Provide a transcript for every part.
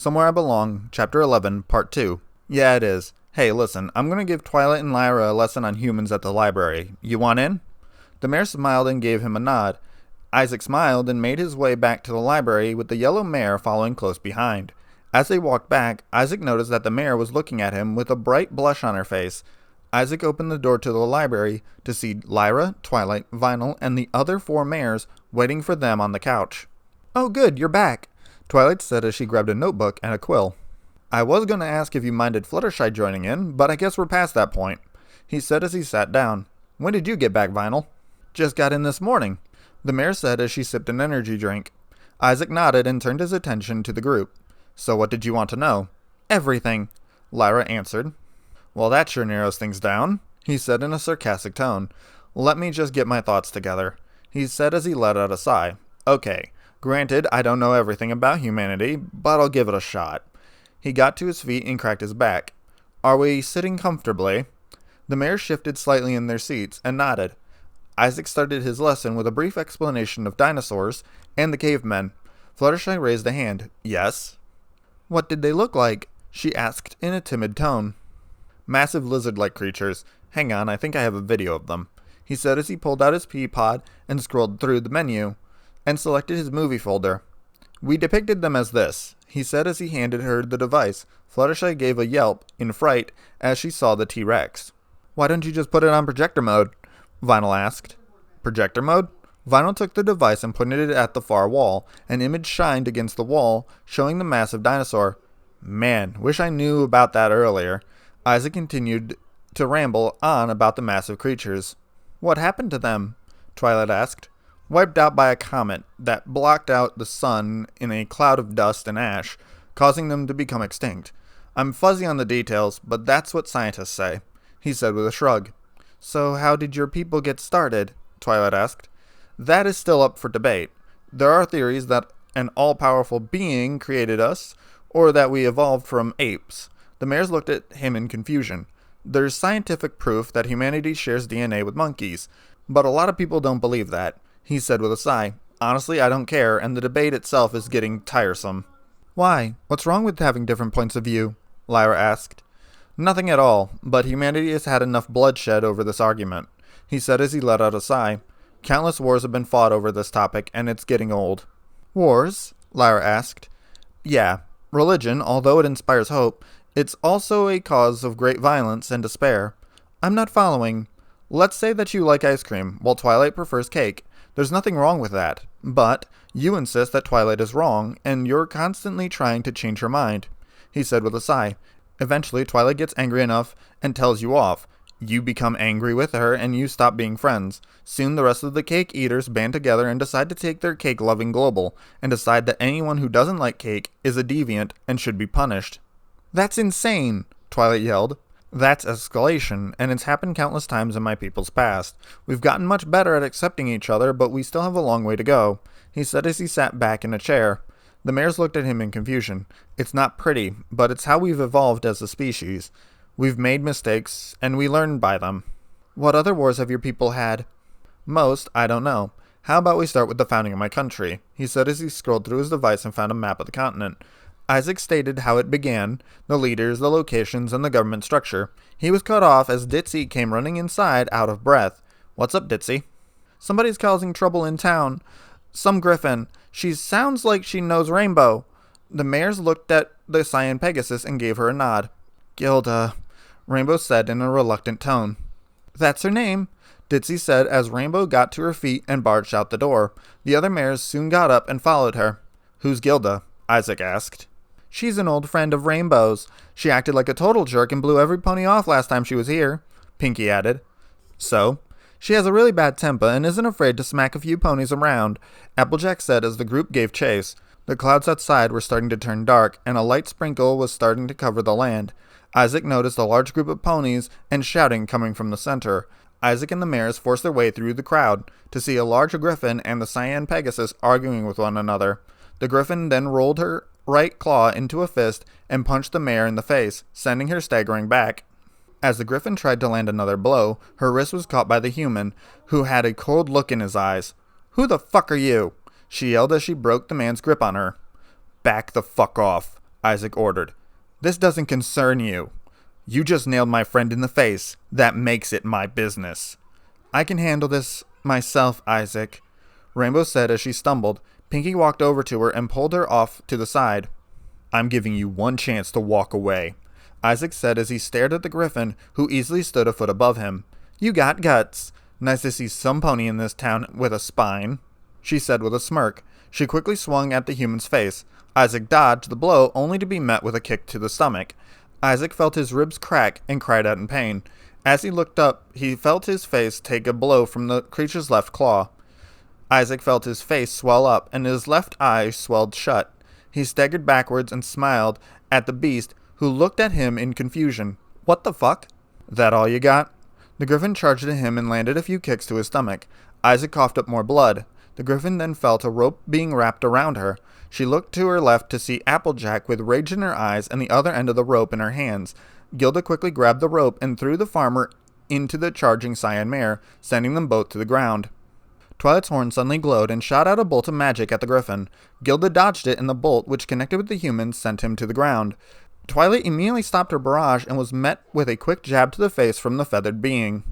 Somewhere I Belong, Chapter 11, Part 2. Yeah, it is. Hey, listen, I'm gonna give Twilight and Lyra a lesson on humans at the library. You want in? The mayor smiled and gave him a nod. Isaac smiled and made his way back to the library with the yellow mare following close behind. As they walked back, Isaac noticed that the mare was looking at him with a bright blush on her face. Isaac opened the door to the library to see Lyra, Twilight, Vinyl, and the other 4 mares waiting for them on the couch. Oh good, you're back, Twilight said as she grabbed a notebook and a quill. I was going to ask if you minded Fluttershy joining in, but I guess we're past that point, he said as he sat down. When did you get back, Vinyl? Just got in this morning, the mare said as she sipped an energy drink. Isaac nodded and turned his attention to the group. So what did you want to know? Everything, Lyra answered. Well, that sure narrows things down, he said in a sarcastic tone. Let me just get my thoughts together, he said as he let out a sigh. Okay. Granted, I don't know everything about humanity, but I'll give it a shot. He got to his feet and cracked his back. Are we sitting comfortably? The mares shifted slightly in their seats and nodded. Isaac started his lesson with a brief explanation of dinosaurs and the cavemen. Fluttershy raised a hand. Yes? What did they look like? She asked in a timid tone. Massive lizard-like creatures. Hang on, I think I have a video of them, he said as he pulled out his pea pod and scrolled through the menu and selected his movie folder. We depicted them as this, he said as he handed her the device. Fluttershy gave a yelp in fright as she saw the T-Rex. Why don't you just put it on projector mode? Vinyl asked. Projector mode? Vinyl took the device and pointed it at the far wall. An image shined against the wall, showing the massive dinosaur. Man, wish I knew about that earlier. Isaac continued to ramble on about the massive creatures. What happened to them? Twilight asked. Wiped out by a comet that blocked out the sun in a cloud of dust and ash, causing them to become extinct. I'm fuzzy on the details, but that's what scientists say, he said with a shrug. So how did your people get started? Twilight asked. That is still up for debate. There are theories that an all-powerful being created us, or that we evolved from apes. The mares looked at him in confusion. There's scientific proof that humanity shares DNA with monkeys, but a lot of people don't believe that, he said with a sigh. Honestly, I don't care, and the debate itself is getting tiresome. Why? What's wrong with having different points of view? Lyra asked. Nothing at all, but humanity has had enough bloodshed over this argument, he said as he let out a sigh. Countless wars have been fought over this topic, and it's getting old. Wars? Lyra asked. Yeah. Religion, although it inspires hope, it's also a cause of great violence and despair. I'm not following. Let's say that you like ice cream, while Twilight prefers cake. There's nothing wrong with that. But you insist that Twilight is wrong, and you're constantly trying to change her mind, he said with a sigh. Eventually, Twilight gets angry enough and tells you off. You become angry with her, and you stop being friends. Soon the rest of the cake eaters band together and decide to take their cake-loving global, and decide that anyone who doesn't like cake is a deviant and should be punished. That's insane, Twilight yelled. That's escalation, and it's happened countless times in my people's past. We've gotten much better at accepting each other, but we still have a long way to go, he said as he sat back in a chair. The mares looked at him in confusion. It's not pretty, but it's how we've evolved as a species. We've made mistakes, and we learn by them. What other wars have your people had? Most, I don't know. How about we start with the founding of my country, he said as he scrolled through his device and found a map of the continent. Isaac stated how it began, the leaders, the locations, and the government structure. He was cut off as Ditzy came running inside out of breath. What's up, Ditzy? Somebody's causing trouble in town. Some griffin. She sounds like she knows Rainbow. The mares looked at the Silentpegasus and gave her a nod. Gilda, Rainbow said in a reluctant tone. That's her name, Ditzy said as Rainbow got to her feet and barged out the door. The other mares soon got up and followed her. Who's Gilda? Isaac asked. She's an old friend of Rainbow's. She acted like a total jerk and blew every pony off last time she was here, Pinky added. So? She has a really bad temper and isn't afraid to smack a few ponies around, Applejack said as the group gave chase. The clouds outside were starting to turn dark, and a light sprinkle was starting to cover the land. Isaac noticed a large group of ponies and shouting coming from the center. Isaac and the mares forced their way through the crowd to see a large griffin and the Silentpegasus arguing with one another. The griffin then rolled her right claw into a fist and punched the mare in the face, sending her staggering back. As the griffin tried to land another blow, her wrist was caught by the human, who had a cold look in his eyes. Who the fuck are you? She yelled as she broke the man's grip on her. Back the fuck off, Isaac ordered. "This doesn't concern you. You just nailed my friend in the face. That makes it my business." "I can handle this myself, Isaac," Rainbow said as she stumbled. Pinky walked over to her and pulled her off to the side. "I'm giving you one chance to walk away," Isaac said as he stared at the griffin, who easily stood a foot above him. "You got guts. Nice to see some pony in this town with a spine," she said with a smirk. She quickly swung at the human's face. Isaac dodged the blow, only to be met with a kick to the stomach. Isaac felt his ribs crack and cried out in pain. As he looked up, he felt his face take a blow from the creature's left claw. Isaac felt his face swell up, and his left eye swelled shut. He staggered backwards and smiled at the beast, who looked at him in confusion. "What the fuck?" "That all you got?" The griffin charged at him and landed a few kicks to his stomach. Isaac coughed up more blood. The griffin then felt a rope being wrapped around her. She looked to her left to see Applejack with rage in her eyes and the other end of the rope in her hands. Gilda quickly grabbed the rope and threw the farmer into the charging cyan mare, sending them both to the ground. Twilight's horn suddenly glowed and shot out a bolt of magic at the griffin. Gilda dodged it, and the bolt, which connected with the human, sent him to the ground. Twilight immediately stopped her barrage and was met with a quick jab to the face from the feathered being.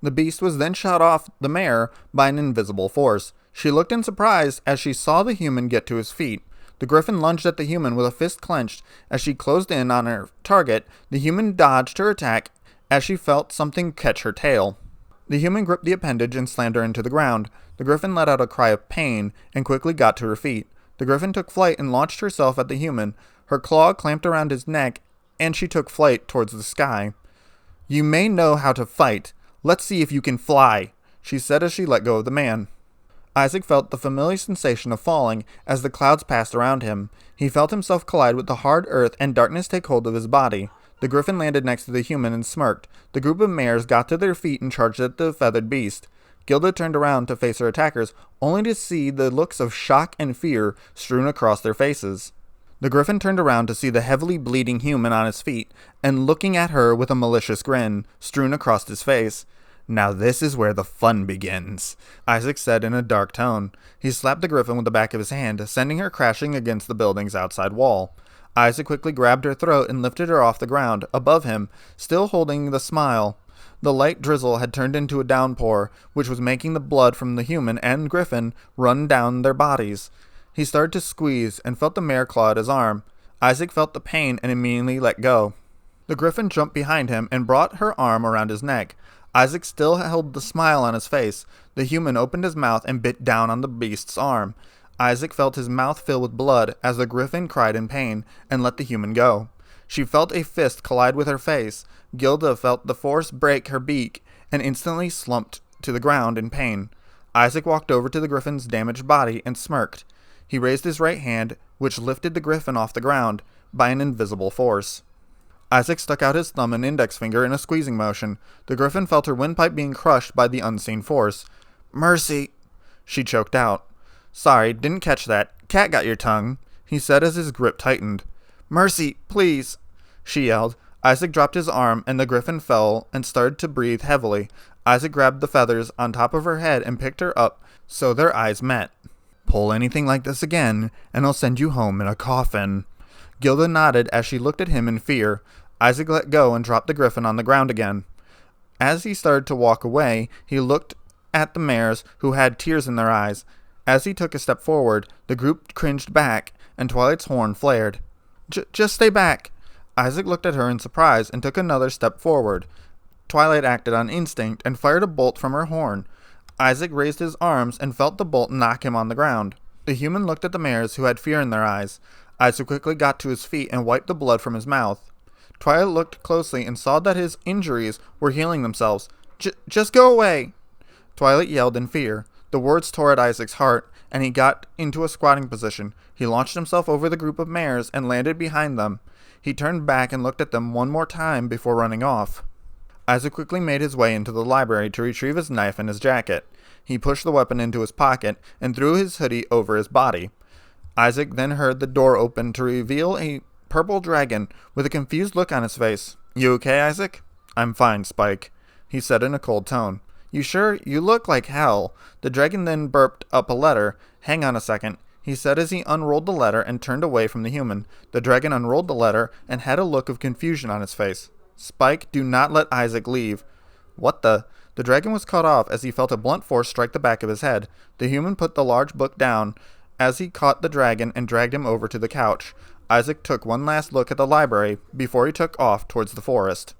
The beast was then shot off the mare by an invisible force. She looked in surprise as she saw the human get to his feet. The griffin lunged at the human with a fist clenched. As she closed in on her target, the human dodged her attack as she felt something catch her tail. The human gripped the appendage and slammed her into the ground. The griffin let out a cry of pain and quickly got to her feet. The griffin took flight and launched herself at the human. Her claw clamped around his neck, and she took flight towards the sky. "You may know how to fight. Let's see if you can fly," she said as she let go of the man. Isaac felt the familiar sensation of falling as the clouds passed around him. He felt himself collide with the hard earth and darkness take hold of his body. The griffin landed next to the human and smirked. The group of mares got to their feet and charged at the feathered beast. Gilda turned around to face her attackers, only to see the looks of shock and fear strewn across their faces. The griffin turned around to see the heavily bleeding human on his feet, and looking at her with a malicious grin strewn across his face. "Now this is where the fun begins," Isaac said in a dark tone. He slapped the griffin with the back of his hand, sending her crashing against the building's outside wall. Isaac quickly grabbed her throat and lifted her off the ground, above him, still holding the smile. The light drizzle had turned into a downpour, which was making the blood from the human and griffin run down their bodies. He started to squeeze and felt the mare claw at his arm. Isaac felt the pain and immediately let go. The griffin jumped behind him and brought her arm around his neck. Isaac still held the smile on his face. The human opened his mouth and bit down on the beast's arm. Isaac felt his mouth fill with blood as the griffin cried in pain and let the human go. She felt a fist collide with her face. Gilda felt the force break her beak and instantly slumped to the ground in pain. Isaac walked over to the griffin's damaged body and smirked. He raised his right hand, which lifted the griffin off the ground by an invisible force. Isaac stuck out his thumb and index finger in a squeezing motion. The griffin felt her windpipe being crushed by the unseen force. "Mercy," she choked out. "Sorry, didn't catch that. Cat got your tongue," he said as his grip tightened. "Mercy, please," she yelled. Isaac dropped his arm, and the griffin fell and started to breathe heavily. Isaac grabbed the feathers on top of her head and picked her up so their eyes met. "Pull anything like this again, and I'll send you home in a coffin." Gilda nodded as she looked at him in fear. Isaac let go and dropped the griffin on the ground again. As he started to walk away, he looked at the mares, who had tears in their eyes. As he took a step forward, the group cringed back, and Twilight's horn flared. Just stay back." Isaac looked at her in surprise and took another step forward. Twilight acted on instinct and fired a bolt from her horn. Isaac raised his arms and felt the bolt knock him on the ground. The human looked at the mares, who had fear in their eyes. Isaac quickly got to his feet and wiped the blood from his mouth. Twilight looked closely and saw that his injuries were healing themselves. Just go away!" Twilight yelled in fear. The words tore at Isaac's heart, and he got into a squatting position. He launched himself over the group of mares and landed behind them. He turned back and looked at them one more time before running off. Isaac quickly made his way into the library to retrieve his knife and his jacket. He pushed the weapon into his pocket and threw his hoodie over his body. Isaac then heard the door open to reveal a purple dragon with a confused look on his face. "You okay, Isaac?" "I'm fine, Spike," he said in a cold tone. "You sure? You look like hell." The dragon then burped up a letter. "Hang on a second." he said as he unrolled the letter and turned away from the human. The dragon unrolled the letter and had a look of confusion on his face. Spike, do not let Isaac leave. What the? The dragon was cut off as he felt a blunt force strike the back of his head. The human put the large book down as he caught the dragon and dragged him over to the couch. Isaac took one last look at the library before he took off towards the forest.